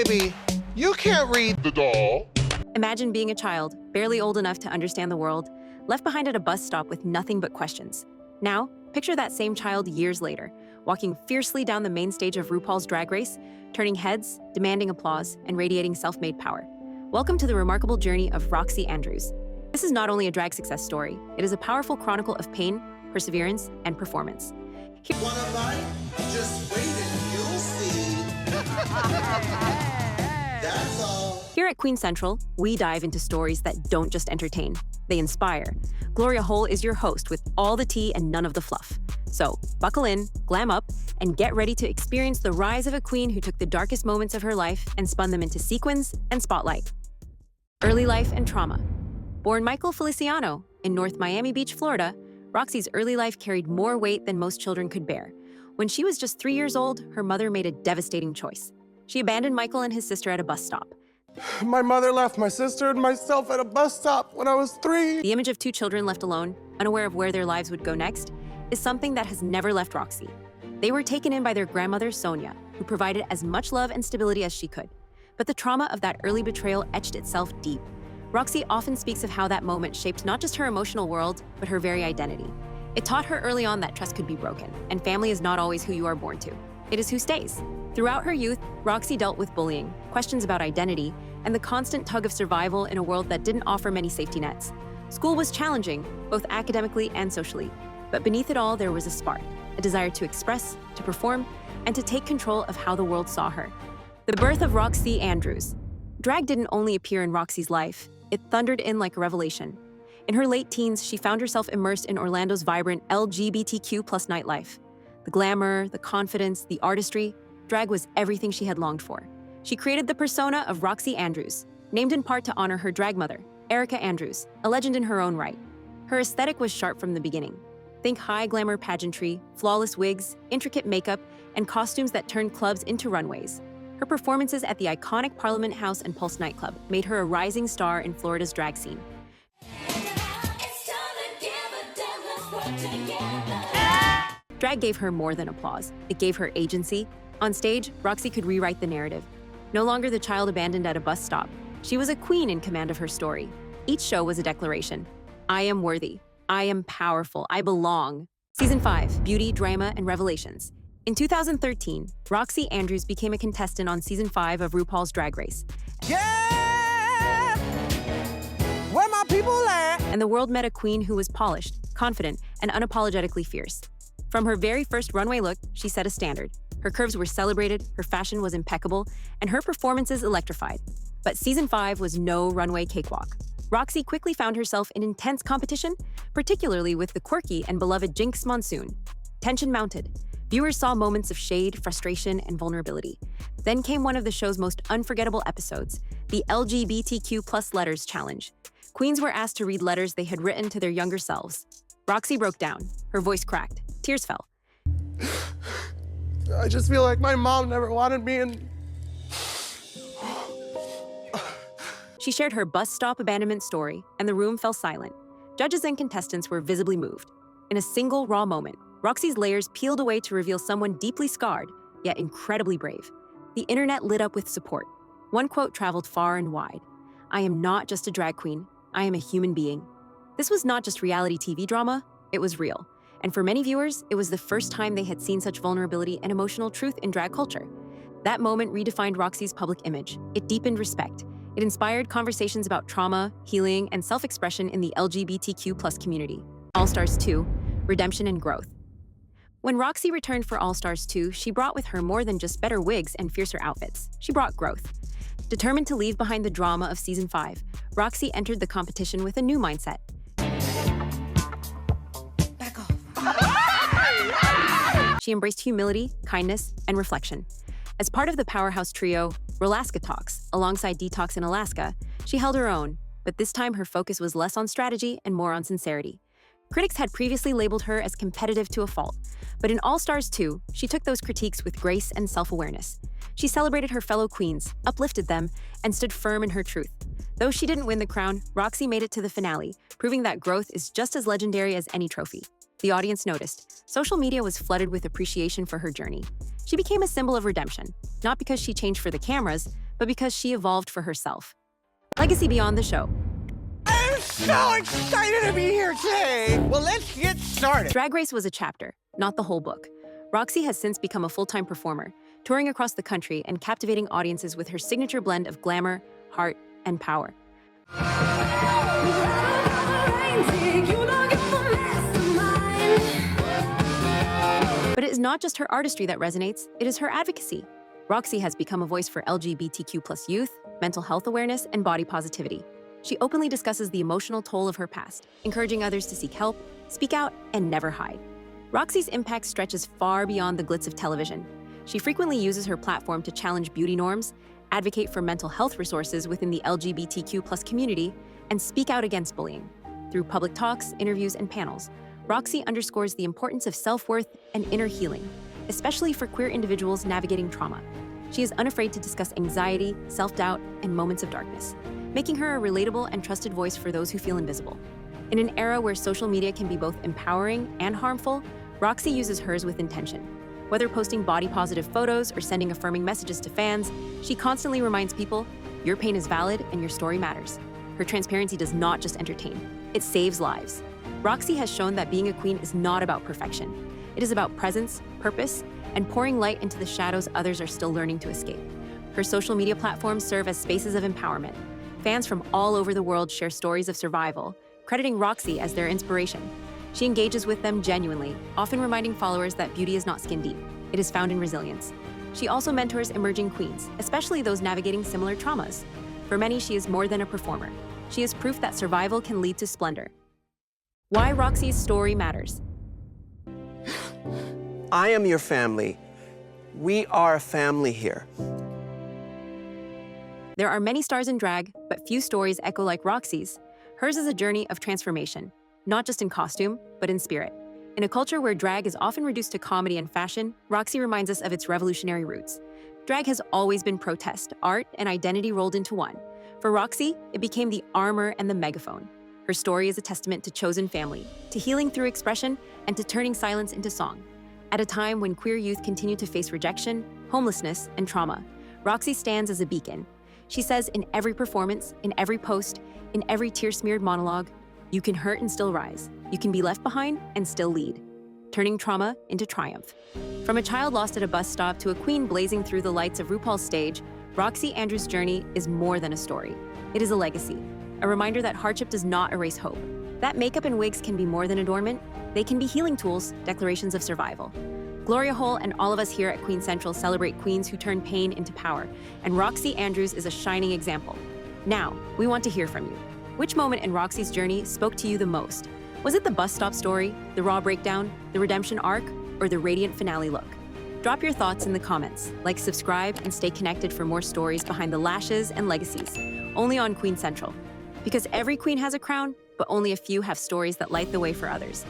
baby, you can't read the doll. Imagine being a child, barely old enough to understand the world, left behind at a bus stop with nothing but questions. Now, picture that same child years later, walking fiercely down the main stage of RuPaul's Drag Race, turning heads, demanding applause, and radiating self-made power. Welcome to the remarkable journey of Roxxxy Andrews. This is not only a drag success story, it is a powerful chronicle of pain, perseverance, and performance. Wanna bite? Just wait and you'll see. That's all. Here at Queen Central, we dive into stories that don't just entertain, they inspire. Gloria Hole is your host with all the tea and none of the fluff. So, buckle in, glam up, and get ready to experience the rise of a queen who took the darkest moments of her life and spun them into sequins and spotlight. Early life and trauma. Born Michael Feliciano in North Miami Beach, Florida, Roxxxy's early life carried more weight than most children could bear. When she was just 3 years old, her mother made a devastating choice. She abandoned Michael and his sister at a bus stop. My mother left my sister and myself at a bus stop when I was 3. The image of two children left alone, unaware of where their lives would go next, is something that has never left Roxxxy. They were taken in by their grandmother, Sonia, who provided as much love and stability as she could. But the trauma of that early betrayal etched itself deep. Roxxxy often speaks of how that moment shaped not just her emotional world, but her very identity. It taught her early on that trust could be broken, and family is not always who you are born to. It is who stays. Throughout her youth, Roxxxy dealt with bullying, questions about identity, and the constant tug of survival in a world that didn't offer many safety nets. School was challenging, both academically and socially. But beneath it all, there was a spark, a desire to express, to perform, and to take control of how the world saw her. The birth of Roxxxy Andrews. Drag didn't only appear in Roxxxy's life, it thundered in like a revelation. In her late teens, she found herself immersed in Orlando's vibrant LGBTQ+ nightlife. The glamour, the confidence, the artistry, drag was everything she had longed for. She created the persona of Roxxxy Andrews, named in part to honor her drag mother, Erica Andrews, a legend in her own right. Her aesthetic was sharp from the beginning. Think high glamour pageantry, flawless wigs, intricate makeup, and costumes that turned clubs into runways. Her performances at the iconic Parliament House and Pulse nightclub made her a rising star in Florida's drag scene. Drag gave her more than applause. It gave her agency. On stage, Roxxxy could rewrite the narrative. No longer the child abandoned at a bus stop. She was a queen in command of her story. Each show was a declaration. I am worthy. I am powerful. I belong. Season 5, Beauty, Drama, and Revelations. In 2013, Roxxxy Andrews became a contestant on Season 5 of RuPaul's Drag Race. Yeah! Where my people at? And the world met a queen who was polished, confident, and unapologetically fierce. From her very first runway look, she set a standard. Her curves were celebrated, her fashion was impeccable, and her performances electrified. But Season 5 was no runway cakewalk. Roxxxy quickly found herself in intense competition, particularly with the quirky and beloved Jinx Monsoon. Tension mounted. Viewers saw moments of shade, frustration, and vulnerability. Then came one of the show's most unforgettable episodes, the LGBTQ+ letters challenge. Queens were asked to read letters they had written to their younger selves. Roxxxy broke down. Her voice cracked. Tears fell. I just feel like my mom never wanted me and... She shared her bus stop abandonment story, and the room fell silent. Judges and contestants were visibly moved. In a single raw moment, Roxxxy's layers peeled away to reveal someone deeply scarred, yet incredibly brave. The internet lit up with support. One quote traveled far and wide. I am not just a drag queen, I am a human being. This was not just reality TV drama, it was real. And for many viewers, it was the first time they had seen such vulnerability and emotional truth in drag culture. That moment redefined Roxxxy's public image. It deepened respect. It inspired conversations about trauma, healing, and self-expression in the LGBTQ+ community. All Stars 2, Redemption and Growth. When Roxxxy returned for All Stars 2, she brought with her more than just better wigs and fiercer outfits. She brought growth. Determined to leave behind the drama of Season 5, Roxxxy entered the competition with a new mindset. Back off. She embraced humility, kindness, and reflection. As part of the powerhouse trio, Rolaska Talks, alongside Detox in Alaska, she held her own, but this time her focus was less on strategy and more on sincerity. Critics had previously labeled her as competitive to a fault, but in All Stars 2, she took those critiques with grace and self-awareness. She celebrated her fellow queens, uplifted them, and stood firm in her truth. Though she didn't win the crown, Roxxxy made it to the finale, proving that growth is just as legendary as any trophy. The audience noticed. Social media was flooded with appreciation for her journey. She became a symbol of redemption, not because she changed for the cameras, but because she evolved for herself. Legacy beyond the show. I'm so excited to be here today. Well, let's get started. Drag Race was a chapter, not the whole book. Roxxxy has since become a full-time performer, touring across the country and captivating audiences with her signature blend of glamour, heart, and power. But it is not just her artistry that resonates, it is her advocacy. Roxxxy has become a voice for LGBTQ+ youth, mental health awareness, and body positivity. She openly discusses the emotional toll of her past, encouraging others to seek help, speak out, and never hide. Roxxxy's impact stretches far beyond the glitz of television. She frequently uses her platform to challenge beauty norms, advocate for mental health resources within the LGBTQ+ community, and speak out against bullying. Through public talks, interviews, and panels, Roxxxy underscores the importance of self-worth and inner healing, especially for queer individuals navigating trauma. She is unafraid to discuss anxiety, self-doubt, and moments of darkness, making her a relatable and trusted voice for those who feel invisible. In an era where social media can be both empowering and harmful, Roxxxy uses hers with intention. Whether posting body-positive photos or sending affirming messages to fans, she constantly reminds people, your pain is valid and your story matters. Her transparency does not just entertain, it saves lives. Roxxxy has shown that being a queen is not about perfection. It is about presence, purpose, and pouring light into the shadows others are still learning to escape. Her social media platforms serve as spaces of empowerment. Fans from all over the world share stories of survival, crediting Roxxxy as their inspiration. She engages with them genuinely, often reminding followers that beauty is not skin deep. It is found in resilience. She also mentors emerging queens, especially those navigating similar traumas. For many, she is more than a performer. She is proof that survival can lead to splendor. Why Roxxxy's story matters. I am your family. We are a family here. There are many stars in drag, but few stories echo like Roxxxy's. Hers is a journey of transformation, not just in costume, but in spirit. In a culture where drag is often reduced to comedy and fashion, Roxxxy reminds us of its revolutionary roots. Drag has always been protest, art, and identity rolled into one. For Roxxxy, it became the armor and the megaphone. Her story is a testament to chosen family, to healing through expression, and to turning silence into song. At a time when queer youth continue to face rejection, homelessness, and trauma, Roxxxy stands as a beacon. She says in every performance, in every post, in every tear-smeared monologue, you can hurt and still rise. You can be left behind and still lead, turning trauma into triumph. From a child lost at a bus stop to a queen blazing through the lights of RuPaul's stage, Roxxxy Andrews' journey is more than a story. It is a legacy, a reminder that hardship does not erase hope. That makeup and wigs can be more than adornment. They can be healing tools, declarations of survival. Gloria Hole and all of us here at Queen Central celebrate queens who turn pain into power, and Roxxxy Andrews is a shining example. Now, we want to hear from you. Which moment in Roxxxy's journey spoke to you the most? Was it the bus stop story, the raw breakdown, the redemption arc, or the radiant finale look? Drop your thoughts in the comments, like, subscribe, and stay connected for more stories behind the lashes and legacies, only on Queen Central. Because every queen has a crown, but only a few have stories that light the way for others.